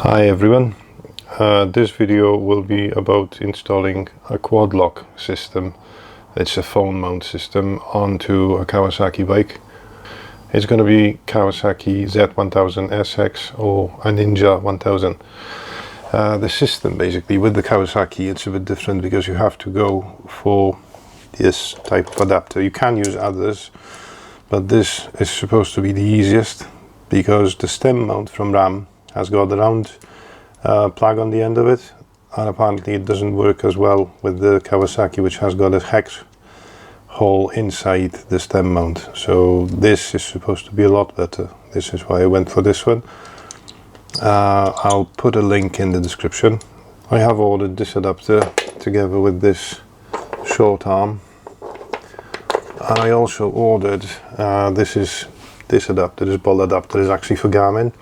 Hi everyone, this video will be about installing a quad lock system. It's a phone mount system onto a Kawasaki bike. It's going to be Kawasaki Z1000SX or a Ninja 1000. The system basically with the Kawasaki, it's a bit different because you have to go for this type of adapter. You can use others, but this is supposed to be the easiest because the stem mount from RAM has got a round plug on the end of it, and apparently it doesn't work as well with the Kawasaki, which has got a hex hole inside the stem mount. So this is supposed to be a lot better. This is why I went for this one. I'll put a link in the description. I have ordered this adapter together with this short arm, and I also ordered this adapter, this ball adapter is actually for Garmin.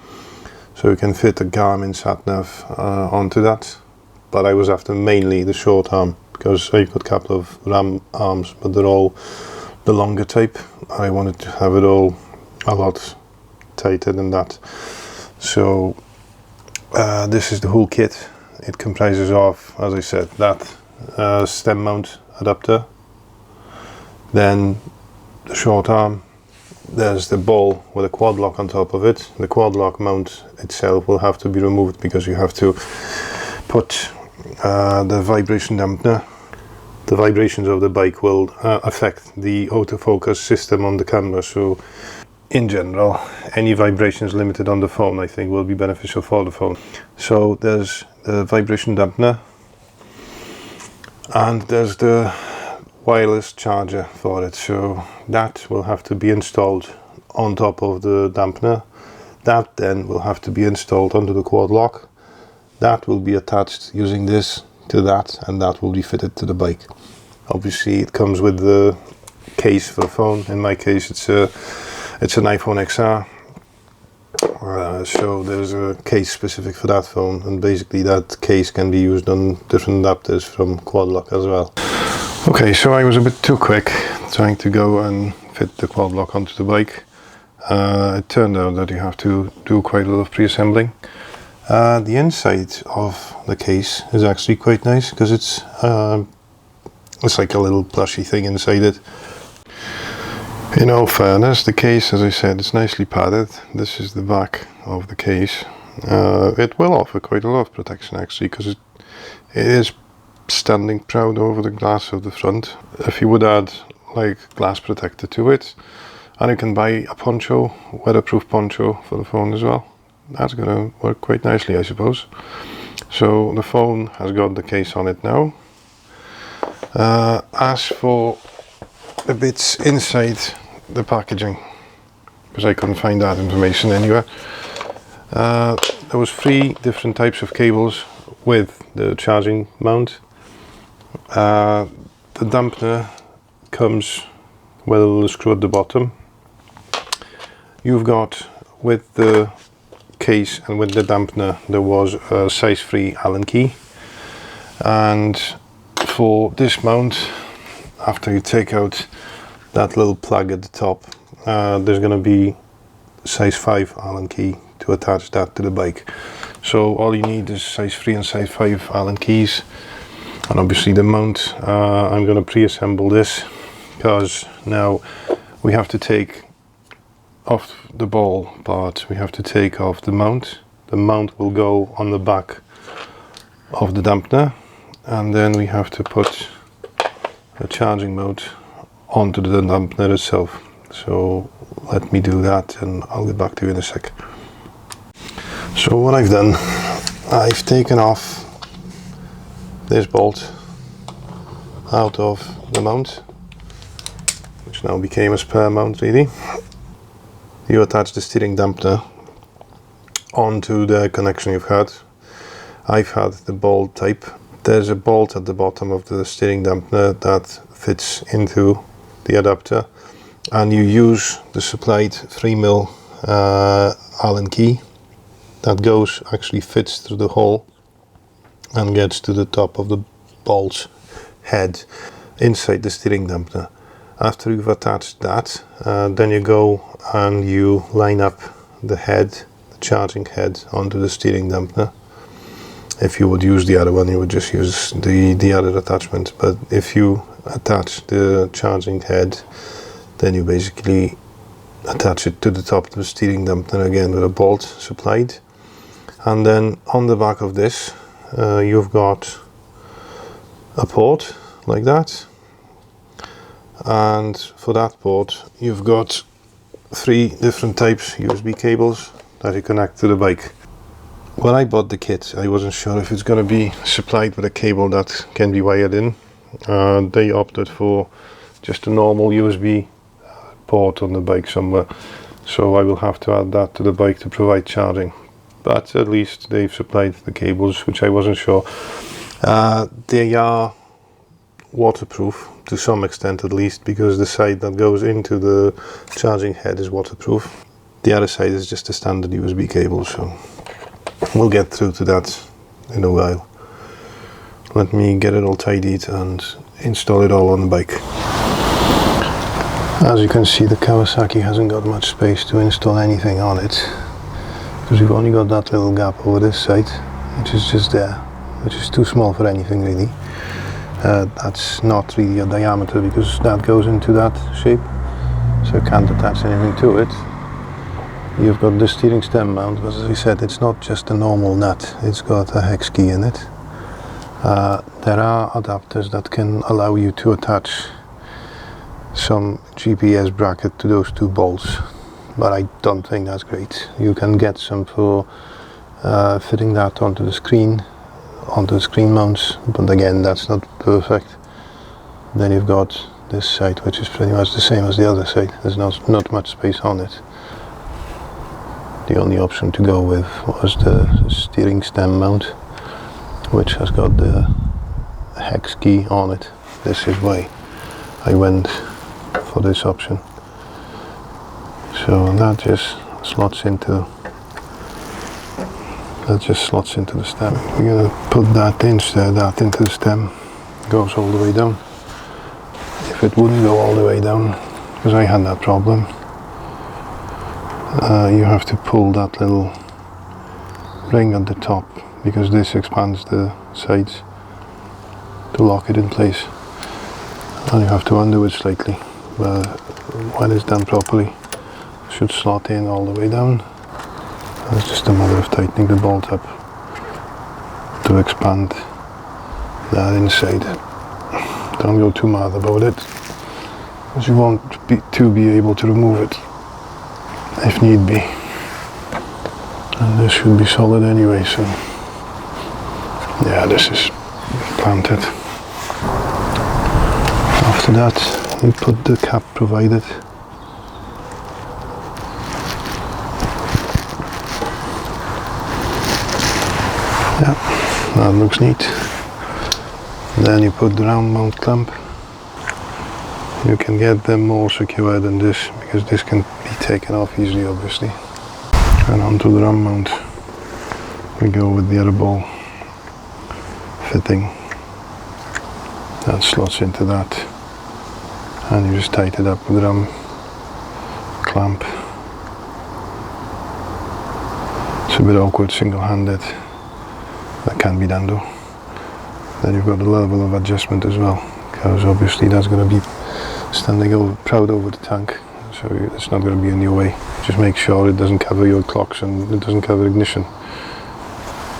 So you can fit a Garmin sat-nav onto that, but I was after mainly the short arm because I've got a couple of RAM arms, but they're all the longer type. I wanted to have it all a lot tighter than that. So this is the whole kit. It comprises of, as I said, that stem mount adapter, then the short arm. There's the ball with a quad lock on top of it. The quad lock mount itself will have to be removed because you have to put the vibration dampener. The vibrations of the bike will affect the autofocus system on the camera, so in general any vibrations limited on the phone I think will be beneficial for the phone. So there's the vibration dampener, and there's the wireless charger for it, so that will have to be installed on top of the dampener. That then will have to be installed onto the quad lock. That will be attached using this to that, and that will be fitted to the bike. Obviously it comes with the case for the phone. In my case it's an iPhone XR, so there's a case specific for that phone, and basically that case can be used on different adapters from quad lock as well. Okay, so I was a bit too quick trying to go and fit the quad lock onto the bike. It turned out that you have to do quite a lot of pre-assembling. The inside of the case is actually quite nice because it's like a little plushy thing inside it. In all fairness, the case, as I said, is nicely padded. This is the back of the case. It will offer quite a lot of protection actually, because it is standing proud over the glass of the front. If you would add like glass protector to it, and you can buy a poncho, weatherproof poncho for the phone as well, that's gonna work quite nicely I suppose. So the phone has got the case on it now. As for the bits inside the packaging, because I couldn't find that information anywhere, there was 3 different types of cables with the charging mount. The dampener comes with a little screw at the bottom. You've got, with the case and with the dampener, there was a size 3 Allen key, and for this mount, after you take out that little plug at the top, there's going to be size 5 Allen key to attach that to the bike. So all you need is size 3 and size 5 Allen keys. And obviously the mount, I'm going to pre-assemble this because now we have to take off the ball part, we have to take off the mount. The mount will go on the back of the dampener, and then we have to put the charging mode onto the dampener itself. So let me do that and I'll get back to you in a sec. So what I've done, I've taken off this bolt out of the mount, which now became a spare mount really. You attach the steering dampener onto the connection you've had. I've had the bolt type. There's a bolt at the bottom of the steering dampener that fits into the adapter, and you use the supplied 3mm Allen key that actually fits through the hole and gets to the top of the bolt's head inside the steering dampener. After you've attached that, then you go and you line up the head, the charging head onto the steering dampener. If you would use the other one, you would just use the other attachment, but if you attach the charging head, then you basically attach it to the top of the steering dampener again with a bolt supplied. And then on the back of this you've got a port like that, and for that port you've got 3 different types USB cables that you connect to the bike. When I bought the kit, I wasn't sure if it's going to be supplied with a cable that can be wired in. They opted for just a normal USB port on the bike somewhere, so I will have to add that to the bike to provide charging. But at least they've supplied the cables, which I wasn't sure. They are waterproof to some extent, at least, because the side that goes into the charging head is waterproof. The other side is just a standard USB cable, so we'll get through to that in a while. Let me get it all tidied and install it all on the bike. As you can see, the Kawasaki hasn't got much space to install anything on it, because we've only got that little gap over this side, which is just there, which is too small for anything really. That's not really a diameter because that goes into that shape, so I can't attach anything to it. You've got the steering stem mount, but as I said, it's not just a normal nut, it's got a hex key in it. There are adapters that can allow you to attach some GPS bracket to those 2 bolts, but I don't think that's great. You can get some for fitting that onto the screen mounts, but again, that's not perfect. Then you've got this side, which is pretty much the same as the other side. There's not much space on it. The only option to go with was the steering stem mount, which has got the hex key on it. This is why I went for this option. So that just slots into the stem. We're gonna put that into the stem. It goes all the way down. If it wouldn't go all the way down, because I had that problem, you have to pull that little ring at the top, because this expands the sides to lock it in place, and you have to undo it slightly, but when it's done properly it should slot in all the way down. It's just a matter of tightening the bolt up to expand that inside. Don't go too mad about it, because you won't be able to remove it if need be, and this should be solid anyway, so yeah, this is planted. After that you put the cap provided. Yeah, that looks neat. Then you put the round mount clamp. You can get them more secure than this, because this can be taken off easily, obviously. And onto the ram mount we go with the other ball fitting that slots into that, and you just tighten it up with the ram clamp. It's a bit awkward single-handed. That can be done though. Then you've got a level of adjustment as well, because obviously that's going to be standing proud over the tank, so it's not going to be in your way. Just make sure it doesn't cover your clocks and it doesn't cover ignition.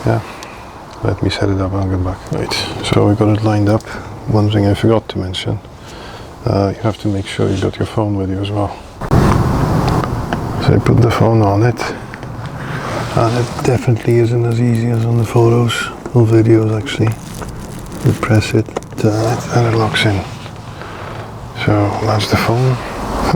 Yeah, let me set it up and I'll get back. Right, so we got it lined up. One thing I forgot to mention, you have to make sure you got your phone with you as well. So I put the phone on it, and it definitely isn't as easy as on the photos or videos actually. You press it, turn it, and it locks in. So that's the phone.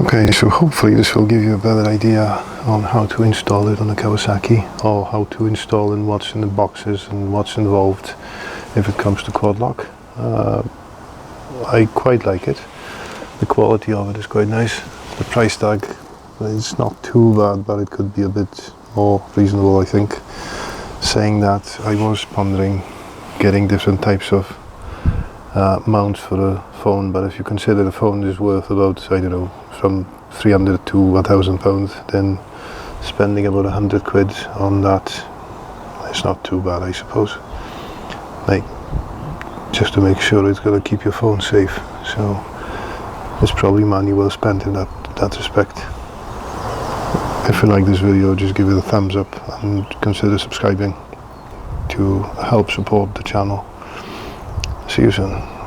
Okay, so hopefully this will give you a better idea on how to install it on a Kawasaki, or how to install and what's in the boxes and what's involved if it comes to quad lock. I quite like it. The quality of it is quite nice. The price tag, it's not too bad, but it could be a bit more reasonable, I think. Saying that, I was pondering getting different types of mounts for a phone, but if you consider the phone is worth about, I don't know, from 300 to £1,000, then spending about 100 quid on that. It's not too bad, I suppose, like just to make sure it's going to keep your phone safe. So it's probably money well spent in that respect. If you like this video, just give it a thumbs up and consider subscribing to help support the channel. See you soon.